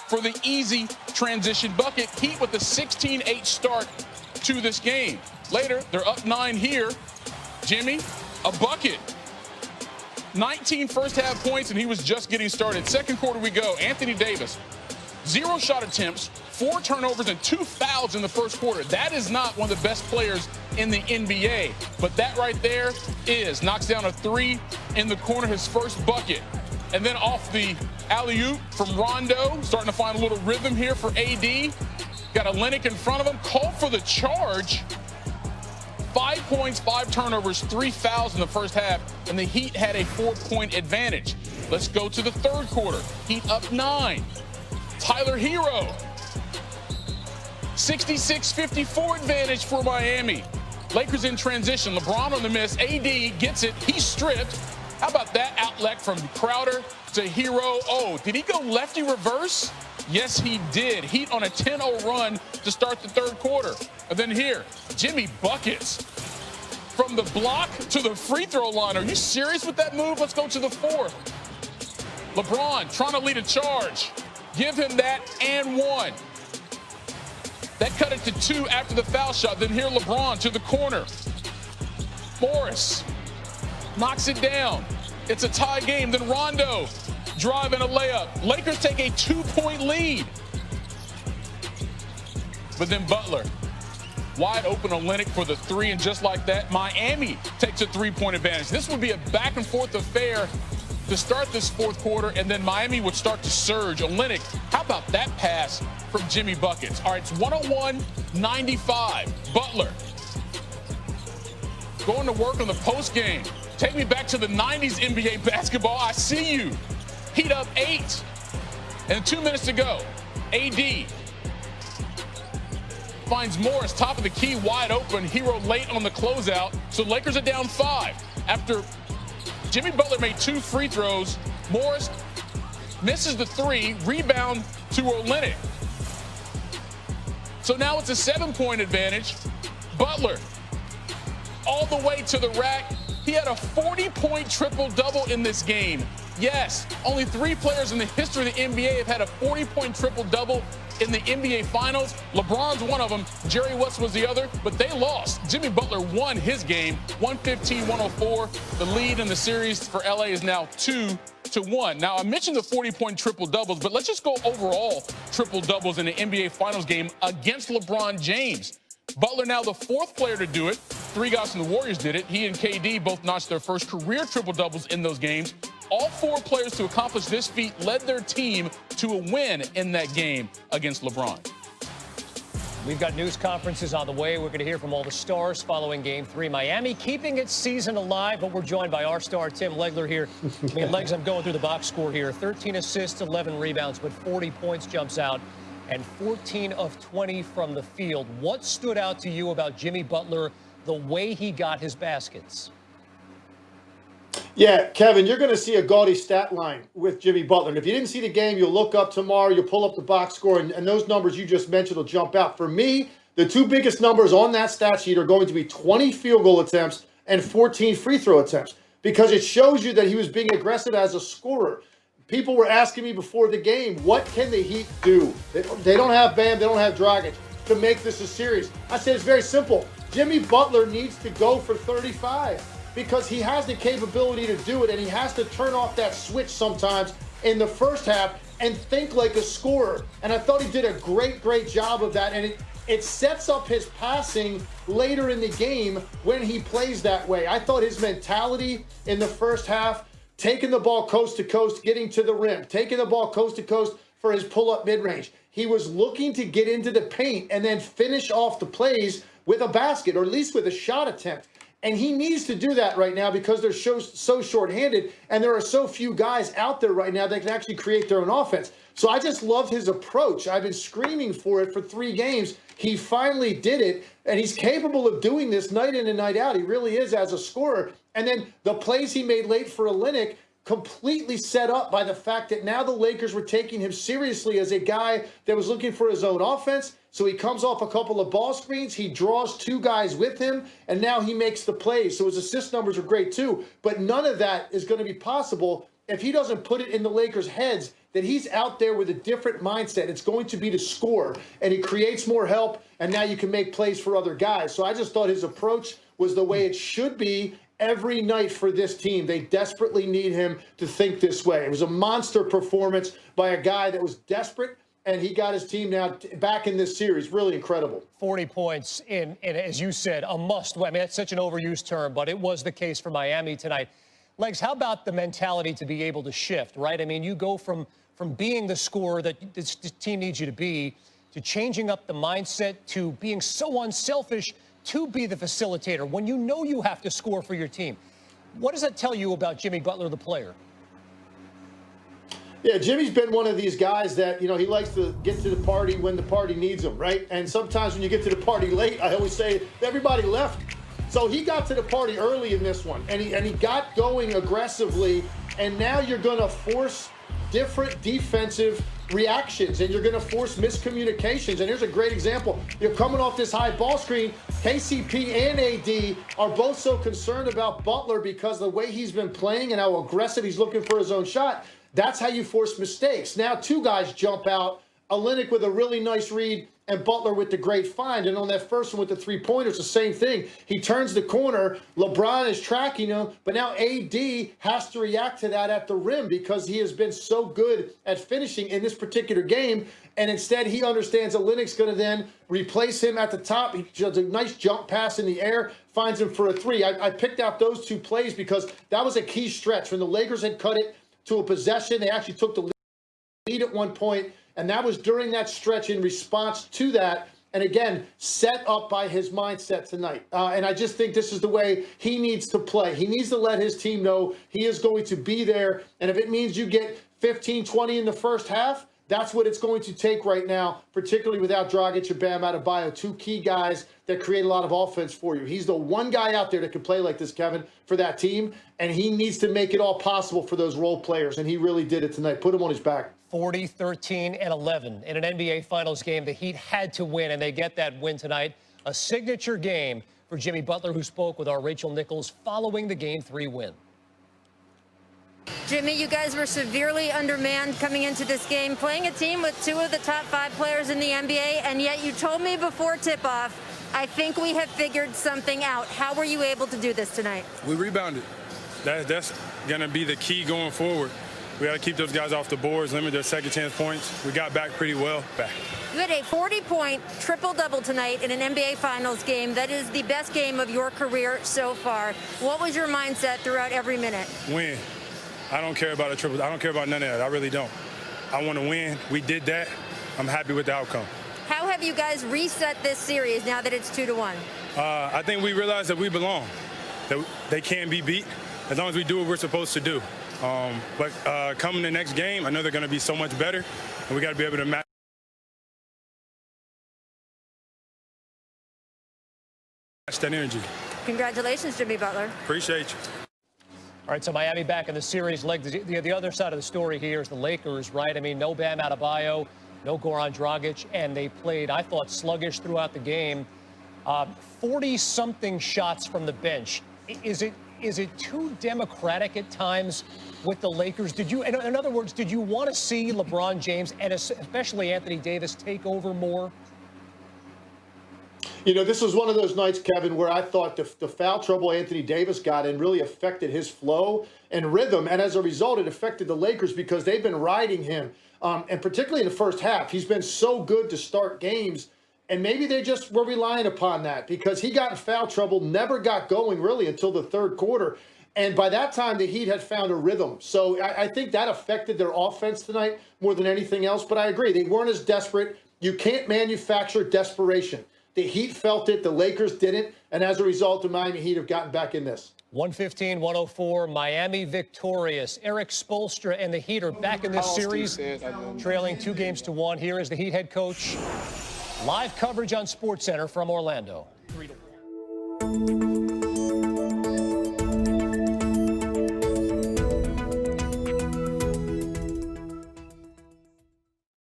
for the easy transition bucket. Heat with a 16-8 start to this game. Later, they're up 9 here. Jimmy, a bucket. 19 first-half points, and he was just getting started. Second quarter we go. Anthony Davis, 0 shot attempts, 4 turnovers, and 2 fouls in the first quarter. That is not one of the best players in the NBA. But that right there knocks down a 3 in the corner, his first bucket. And then off the alley-oop from Rondo, starting to find a little rhythm here for AD. Got a Olynyk in front of him, called for the charge. 5 points, 5 turnovers, 3 fouls in the first half, and the Heat had a 4-point advantage. Let's go to the third quarter. Heat up 9. Tyler Hero. 66-54 advantage for Miami. Lakers in transition. LeBron on the miss. AD gets it. He's stripped. How about that outlet from Crowder to Hero? Oh, did he go lefty reverse? Yes, he did. Heat on a 10-0 run to start the third quarter. And then here, Jimmy buckets. From the block to the free throw line. Are you serious with that move? Let's go to the fourth. LeBron trying to lead a charge. Give him that and 1. That cut it to 2 after the foul shot. Then here LeBron to the corner. Morris knocks it down. It's a tie game. Then Rondo driving a layup. Lakers take a 2-point lead. But then Butler, wide open Olynyk for the 3, and just like that, Miami takes a 3-point advantage. This would be a back-and-forth affair to start this fourth quarter, and then Miami would start to surge. Olynyk, how about that pass from Jimmy Buckets? All right, it's 101-95. Butler going to work on the post game. Take me back to the 90s NBA basketball. I see you. Heat up 8. And 2 minutes to go. AD finds Morris, top of the key, wide open. Hero late on the closeout. So Lakers are down 5. After Jimmy Butler made 2 free throws, Morris misses the 3. Rebound to Olynyk. So now it's a 7-point advantage. Butler all the way to the rack. He had a 40-point triple-double in this game. Yes, only 3 players in the history of the NBA have had a 40-point triple-double in the NBA Finals. LeBron's one of them. Jerry West was the other, but they lost. Jimmy Butler won his game, 115-104. The lead in the series for LA is now 2-1. Now, I mentioned the 40-point triple-doubles, but let's just go overall triple-doubles in the NBA Finals game against LeBron James. Butler now the 4th player to do it. 3 guys from the Warriors did it. He and KD both notched their first career triple-doubles in those games. All 4 players to accomplish this feat led their team to a win in that game against LeBron. We've got news conferences on the way. We're going to hear from all the stars following Game 3. Miami keeping its season alive, but we're joined by our star, Tim Legler, here. I mean, Legs, I'm going through the box score here. 13 assists, 11 rebounds, but 40 points jumps out, and 14 of 20 from the field. What stood out to you about Jimmy Butler, the way he got his baskets? Yeah, Kevin, you're going to see a gaudy stat line with Jimmy Butler. And if you didn't see the game, you'll look up tomorrow, you'll pull up the box score, and those numbers you just mentioned will jump out. For me, the 2 biggest numbers on that stat sheet are going to be 20 field goal attempts and 14 free throw attempts, because it shows you that he was being aggressive as a scorer. People were asking me before the game, what can the Heat do? They don't have Bam, they don't have Dragic to make this a series. I said it's very simple. Jimmy Butler needs to go for 35 because he has the capability to do it, and he has to turn off that switch sometimes in the first half and think like a scorer. And I thought he did a great job of that, and it sets up his passing later in the game when he plays that way. I thought his mentality in the first half, taking the ball coast to coast, getting to the rim, taking the ball coast to coast for his pull-up mid-range. He was looking to get into the paint and then finish off the plays with a basket, or at least with a shot attempt. And he needs to do that right now because they're so short-handed, and there are so few guys out there right now that can actually create their own offense. So I just love his approach. I've been screaming for it for 3 games. He finally did it, and he's capable of doing this night in and night out. He really is as a scorer. And then the plays he made late for Olynyk, completely set up by the fact that now the Lakers were taking him seriously as a guy that was looking for his own offense. So he comes off a couple of ball screens, he draws 2 guys with him, and now he makes the plays. So his assist numbers are great too. But none of that is going to be possible if he doesn't put it in the Lakers' heads that he's out there with a different mindset. It's going to be to score, and he creates more help, and now you can make plays for other guys. So I just thought his approach was the way it should be every night for this team. They desperately need him to think this way. It was a monster performance by a guy that was desperate, and he got his team now back in this series. Really incredible. 40 points in, as you said, a must-win. I mean, that's such an overused term, but it was the case for Miami tonight. Legs, how about the mentality to be able to shift, right? I mean, you go from being the scorer that this team needs you to be, to changing up the mindset, to being so unselfish, to be the facilitator when you know you have to score for your team. What does that tell you about Jimmy Butler, the player? Yeah, Jimmy's been one of these guys that, he likes to get to the party when the party needs him, right? And sometimes when you get to the party late, I always say everybody left. So he got to the party early in this one, and he got going aggressively, and now you're going to force different defensive reactions, and you're going to force miscommunications. And here's a great example. You're coming off this high ball screen. KCP and AD are both so concerned about Butler because the way he's been playing and how aggressive he's looking for his own shot. That's how you force mistakes. Now two guys jump out, Olynyk with a really nice read and Butler with the great find. And on that first one with the three-pointers, the same thing. He turns the corner. LeBron is tracking him, but now AD has to react to that at the rim because he has been so good at finishing in this particular game. And instead, he understands Olynyk's going to then replace him at the top. He does a nice jump pass in the air, finds him for a three. I picked out those two plays because that was a key stretch. When the Lakers had cut it to a possession, they actually took the lead at one point, and that was during that stretch in response to that. And again, set up by his mindset tonight. And I just think this is the way he needs to play. He needs to let his team know he is going to be there. And if it means you get 15, 20 in the first half, that's what it's going to take right now, particularly without Dragic and Bam Adebayo, two key guys that create a lot of offense for you. He's the one guy out there that can play like this, Kevin, for that team, and he needs to make it all possible for those role players, and he really did it tonight. Put him on his back. 40, 13, and 11 in an NBA Finals game. The Heat had to win, and they get that win tonight. A signature game for Jimmy Butler, who spoke with our Rachel Nichols following the Game 3 win. Jimmy, you guys were severely undermanned coming into this game, playing a team with two of the top 5 players in the NBA, and yet you told me before tip-off, I think we have figured something out. How were you able to do this tonight? We rebounded. That's going to be the key going forward. We got to keep those guys off the boards, limit their second chance points. We got back pretty well. You had a 40-point triple-double tonight in an NBA Finals game. That is the best game of your career so far. What was your mindset throughout every minute? Win. I don't care about a triple. I don't care about none of that. I really don't. I want to win. We did that. I'm happy with the outcome. How have you guys reset this series now that it's 2-1? I think we realized that we belong, that they can't be beat as long as we do what we're supposed to do. But coming the next game, I know they're going to be so much better, and we got to be able to match that energy. Congratulations, Jimmy Butler. Appreciate you. All right, so Miami back in the series. The other side of the story here is the Lakers, right? I mean, no Bam Adebayo, no Goran Dragic, and they played, I thought, sluggish throughout the game. 40-something shots from the bench. Is it too democratic at times with the Lakers? In other words, did you want to see LeBron James and especially Anthony Davis take over more? This was one of those nights, Kevin, where I thought the foul trouble Anthony Davis got in really affected his flow and rhythm. And as a result, it affected the Lakers because they've been riding him. And particularly in the first half, he's been so good to start games. And maybe they just were relying upon that because he got in foul trouble, never got going really until the third quarter. And by that time, the Heat had found a rhythm. So I think that affected their offense tonight more than anything else. But I agree, they weren't as desperate. You can't manufacture desperation. The Heat felt it. The Lakers didn't. And as a result, the Miami Heat have gotten back in this. 115-104, Miami victorious. Eric Spoelstra and the Heat are back in this series, trailing 2-1. Here is the Heat head coach. Live coverage on SportsCenter from Orlando. 3-1.